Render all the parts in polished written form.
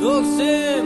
ko'ksim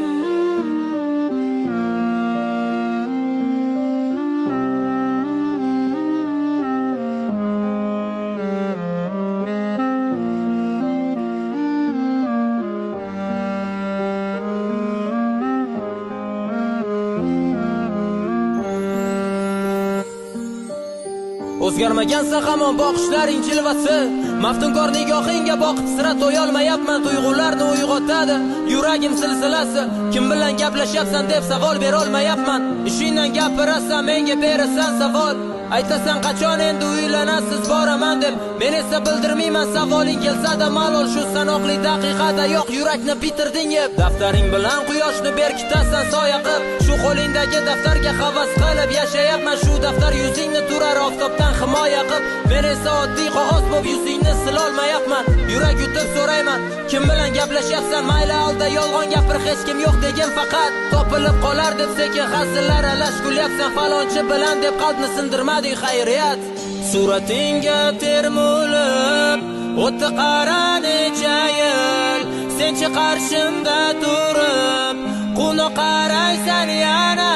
o'zgarmagansa hamon boqishlaring jilvasi, maftunkor nigohingga boqib sira to'yolmayapman. Tuyg'ularni uyg'otadi yuragim silsilasi, kim bilan gaplashyapsan deb savol berolmayapman. Ishingdan gapirasan, menga berasan savol, aytasan qachon endi uylanasiz boraman deb, men esa bildirmayman. Savoling kelsa-da malol, shu sanoqli daqiqada yo'q yurakni bitirding yeb. Daftaring bilan quyoshni berkitasan soya qilib, shu qo'lingdagi daftarga havas qilib yashayapman. Shu daftar yuzingni turar oftobdan himoya qilib, men esa oddiy qog'oz bo'lib yuzingni silolmayapman. Yurak yutib so'rayman, kim bilan gaplashyapsan? Mayli alda yolg'on gapir, hech kim yo'q degin, faqat topilib qolar deb sekin hazillar alash kulyapsan. Falonchi bilan deb qalbni sindirmading, xayriyat. Suratingga termulib o'tdi qara necha yil, senchi qarshimda turib quvnoq qaraysan yana.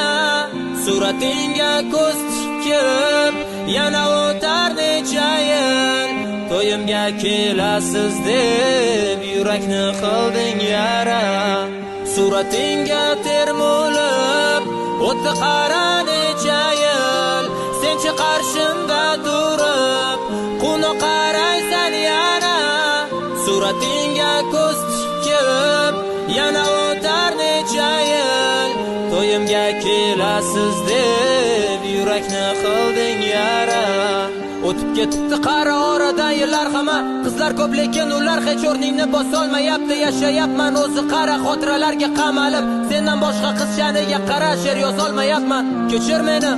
Suratingga ko'z tikib yana o'tar necha yil, to'yimga kelasiz deb yurakni qilding yara. Suratingga termulib o'tdi qara necha yil, senchi qarshimda turib quvnoq qaraysan yana. Suratingga ko'z tikib yana o'tar necha yil, to'yimga kelasiz deb yurakni qilding yara. O'tib ketibdi qara oradan yillar hamma, qizlar ko'p lekin ular hech o'rningni bosolmayapti. Yashayapman o'zi qara xotiralarga qamalib, sendan boshqa qiz shaniga qara she'r yozolmayapman. Kechir meni,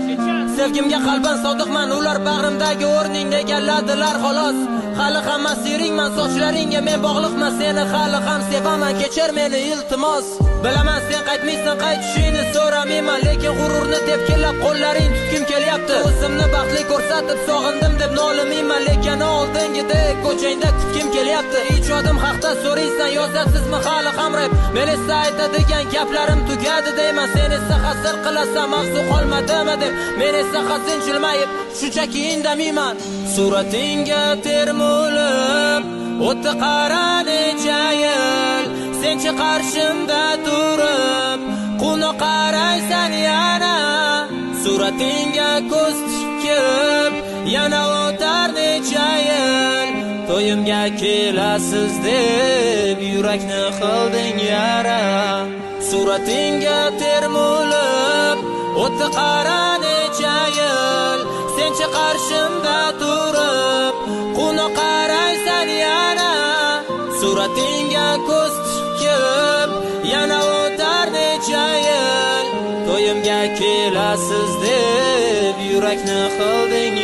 sevgimga qalban sodiqman, ular bag'rimdagi o'rningni egalladilar xolos. Hali hamma seringman, sochlaringga men bog'liqman, seni hali ham sevaman. Kechir meni iltimos, bilaman sen qaytmaysan, qaytishingni so'ramayman, lekin g'ururni tepkilab qo'llaring tutkim kelyapti. O'zimni baxtli ko'rsatib sog'indim deb nolimayman, lekin oldingidek ko'changda kutkim kelyapti. Ijodim haqda so'raysan, yozasizmi hali ham rap? Men esa aytadigan gaplarim tugadi deyman, sen esa hasir qilasan, mavzu qolmadimi deb. Men esa hazin jilmayib shunchaki indamayman. Suratingga termulib o'tdi qara necha yil, senchi qarshimda turib quvnoq qaraysan yana. Suratingga ko'z tikib yana o'tar necha yil, to'yimga kelasiz deb yurakni qilding yara. Suratingga termulib o'tdi qara necha yil, senchi qarshimda turib quvnoq qaraysan yana. Suratingga ko'z tikib yana o'tar necha yil, to'yimga kelasiz deb yurakni qilding